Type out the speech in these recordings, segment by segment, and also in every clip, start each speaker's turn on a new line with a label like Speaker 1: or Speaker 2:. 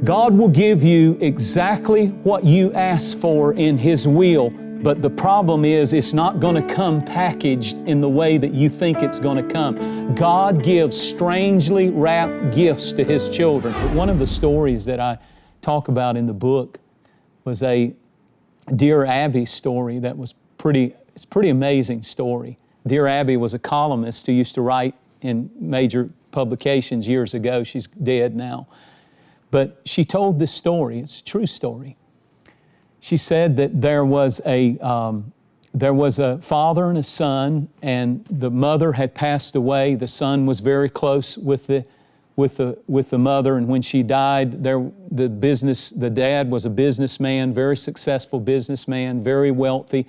Speaker 1: God will give you exactly what you ask for in His will, but the problem is it's not going to come packaged in the way that you think it's going to come. God gives strangely wrapped gifts to His children. But one of the stories that I talk about in the book was a Dear Abby story that was it's a pretty amazing story. Dear Abby was a columnist who used to write in major publications years ago. She's dead now. But she told this story. It's a true story. She said that there was a father and a son, and the mother had passed away. The son was very close with the mother, and when she died, the dad was a businessman, very successful businessman, very wealthy,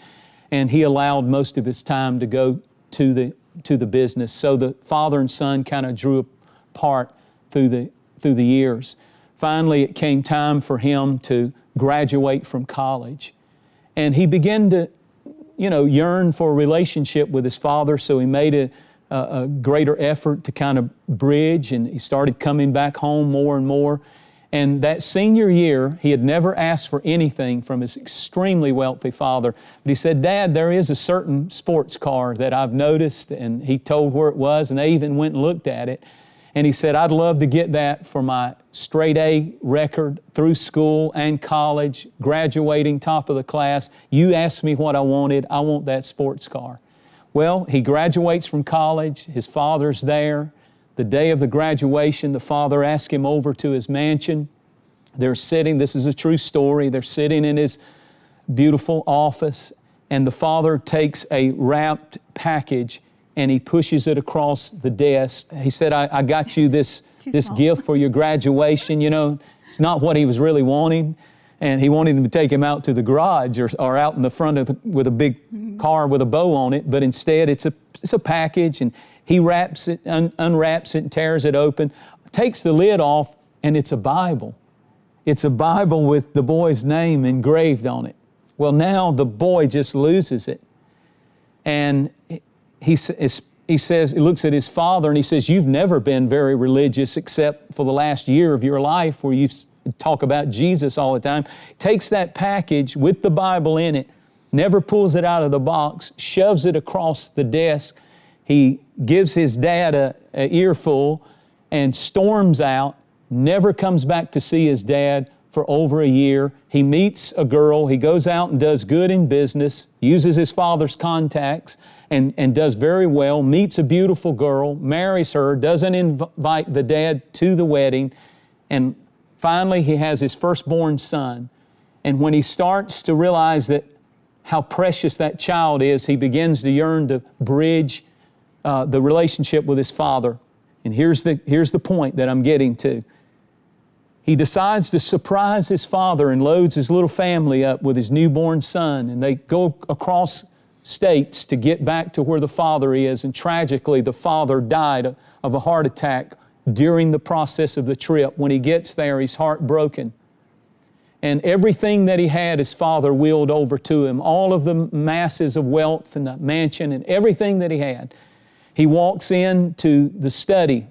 Speaker 1: and he allowed most of his time to go to the business. So the father and son kind of drew apart through the years. Finally, it came time for him to graduate from college. And he began to, yearn for a relationship with his father, so he made a greater effort to kind of bridge, and he started coming back home more and more. And that senior year, he had never asked for anything from his extremely wealthy father. But he said, "Dad, there is a certain sports car that I've noticed," and he told where it was, and they even went and looked at it. And he said, "I'd love to get that for my straight A record through school and college, graduating top of the class. You asked me what I wanted. I want that sports car." Well, he graduates from college. His father's there. The day of the graduation, the father asked him over to his mansion. They're sitting, this is a true story, they're sitting in his beautiful office, and the father takes a wrapped package and he pushes it across the desk. He said, I got you this gift for your graduation. It's not what he was really wanting. And he wanted him to take him out to the garage or out in the front with a big car with a bow on it. But instead, it's a package, and he wraps it, unwraps it, and tears it open, takes the lid off, and it's a Bible. It's a Bible with the boy's name engraved on it. Well, now the boy just loses it. And he looks at his father and he says, "You've never been very religious except for the last year of your life where you talk about Jesus all the time." Takes that package with the Bible in it, never pulls it out of the box, shoves it across the desk. He gives his dad an earful and storms out, never comes back to see his dad for over a year. He meets a girl, he goes out and does good in business, uses his father's contacts, and does very well, meets a beautiful girl, marries her, doesn't invite the dad to the wedding, and finally he has his firstborn son. And when he starts to realize that how precious that child is, he begins to yearn to bridge the relationship with his father. And here's the point that I'm getting to. He decides to surprise his father and loads his little family up with his newborn son, and they go across states to get back to where the father is, and tragically the father died of a heart attack during the process of the trip. When he gets there, he's heartbroken. And everything that he had, his father willed over to him, all of the masses of wealth and the mansion and everything that he had. He walks into the study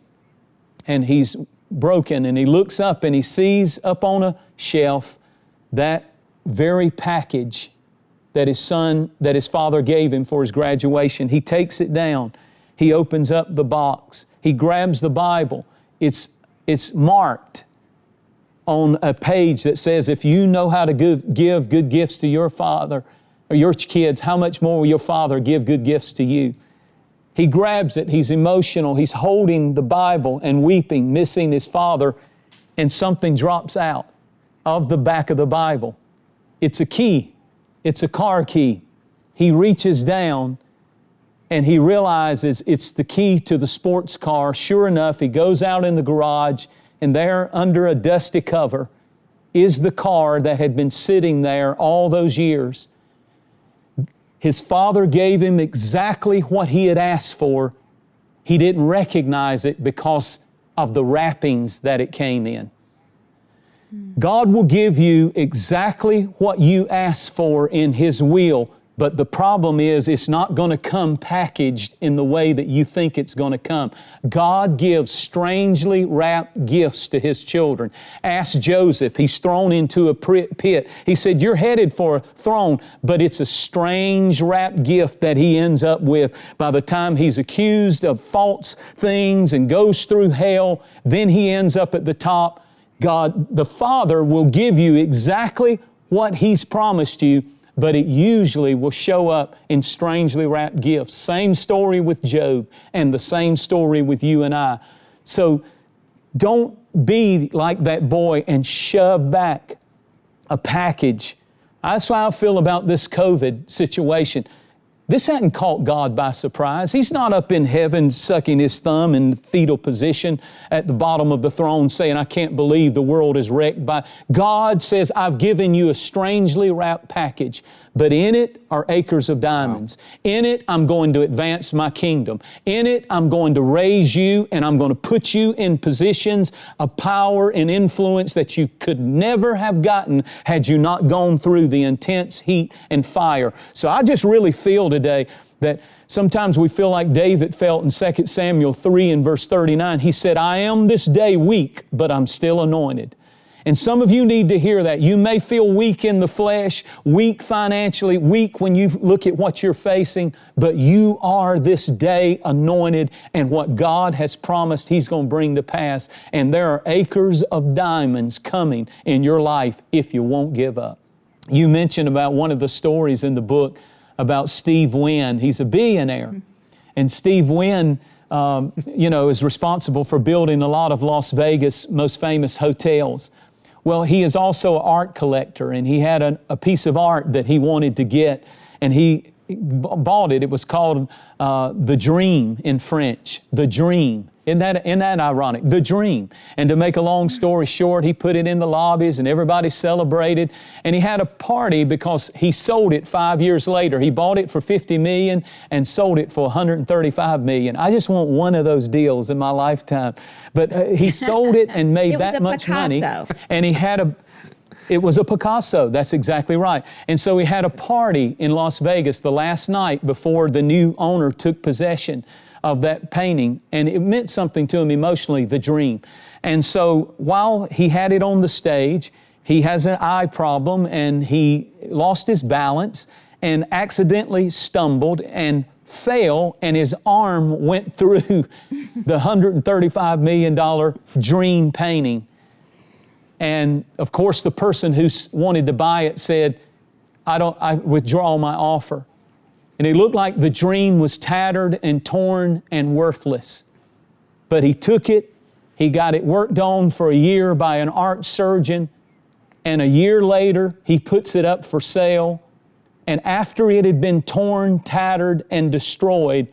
Speaker 1: and he's broken, and he looks up and he sees up on a shelf that very package that his father gave him for his graduation. He takes it down. He opens up the box. He grabs the Bible. It's marked on a page that says, "If you know how to give good gifts to your father or your kids, how much more will your father give good gifts to you?" He grabs it. He's emotional. He's holding the Bible and weeping, missing his father, and something drops out of the back of the Bible. It's a key. It's a car key. He reaches down and he realizes it's the key to the sports car. Sure enough, he goes out in the garage, and there under a dusty cover is the car that had been sitting there all those years. His father gave him exactly what he had asked for. He didn't recognize it because of the wrappings that it came in. God will give you exactly what you ask for in His will, But the problem is, it's not going to come packaged in the way that you think it's going to come. God gives strangely wrapped gifts to His children. Ask Joseph. He's thrown into a pit. He said, you're headed for a throne, but it's a strange wrapped gift that he ends up with. By the time he's accused of false things and goes through hell, then he ends up at the top. God, the Father, will give you exactly what He's promised you, but it usually will show up in strangely wrapped gifts. Same story with Job, and the same story with you and I. So don't be like that boy and shove back a package. That's how I feel about this COVID situation. This hadn't caught God by surprise. He's not up in heaven sucking His thumb in fetal position at the bottom of the throne saying, I can't believe the world is wrecked by... God says, I've given you a strangely wrapped package, but in it are acres of diamonds. Wow. In it, I'm going to advance my kingdom. In it, I'm going to raise you, and I'm going to put you in positions of power and influence that you could never have gotten had you not gone through the intense heat and fire. So I just really feel today that sometimes we feel like David felt in 2 Samuel 3 and verse 39. He said, I am this day weak, but I'm still anointed. And some of you need to hear that. You may feel weak in the flesh, weak financially, weak when you look at what you're facing, but you are this day anointed, and what God has promised He's going to bring to pass. And there are acres of diamonds coming in your life if you won't give up. You mentioned about one of the stories in the book about Steve Wynn. He's a billionaire. And Steve Wynn, is responsible for building a lot of Las Vegas' most famous hotels. Well, he is also an art collector, and he had a piece of art that he wanted to get, and he bought it. It was called The Dream in French, The Dream. Isn't that ironic? The Dream. And to make a long story short, he put it in the lobbies and everybody celebrated. And he had a party because he sold it 5 years later. He bought it for $50 million and sold it for $135 million. I just want one of those deals in my lifetime. But he sold it and made that much money. And he had it was a Picasso, that's exactly right. And so he had a party in Las Vegas the last night before the new owner took possession of that painting, and it meant something to him emotionally, the dream. And so while he had it on the stage, he has an eye problem, and he lost his balance and accidentally stumbled and fell, and his arm went through the $135 million dream painting. And of course, the person who wanted to buy it said, I withdraw my offer. And it looked like the dream was tattered and torn and worthless. But he took it, he got it worked on for a year by an art surgeon, and a year later, he puts it up for sale. And after it had been torn, tattered, and destroyed,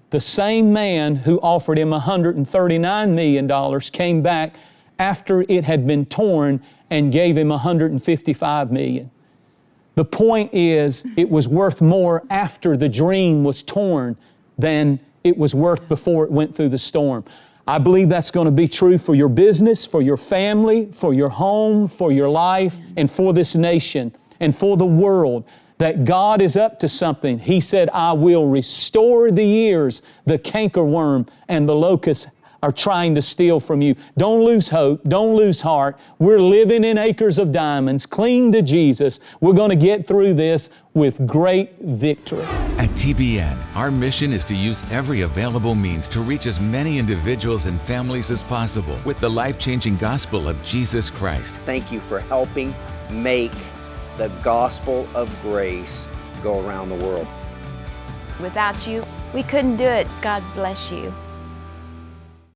Speaker 1: the same man who offered him $139 million came back after it had been torn and gave him $155 million. The point is, it was worth more after the dream was torn than it was worth before it went through the storm. I believe that's going to be true for your business, for your family, for your home, for your life, and for this nation, and for the world, that God is up to something. He said, I will restore the years the cankerworm and the locust are trying to steal from you. Don't lose hope. Don't lose heart. We're living in acres of diamonds. Cling to Jesus. We're going to get through this with great victory.
Speaker 2: At TBN, our mission is to use every available means to reach as many individuals and families as possible with the life-changing gospel of Jesus Christ.
Speaker 3: Thank you for helping make the gospel of grace go around the world.
Speaker 4: Without you, we couldn't do it. God bless you.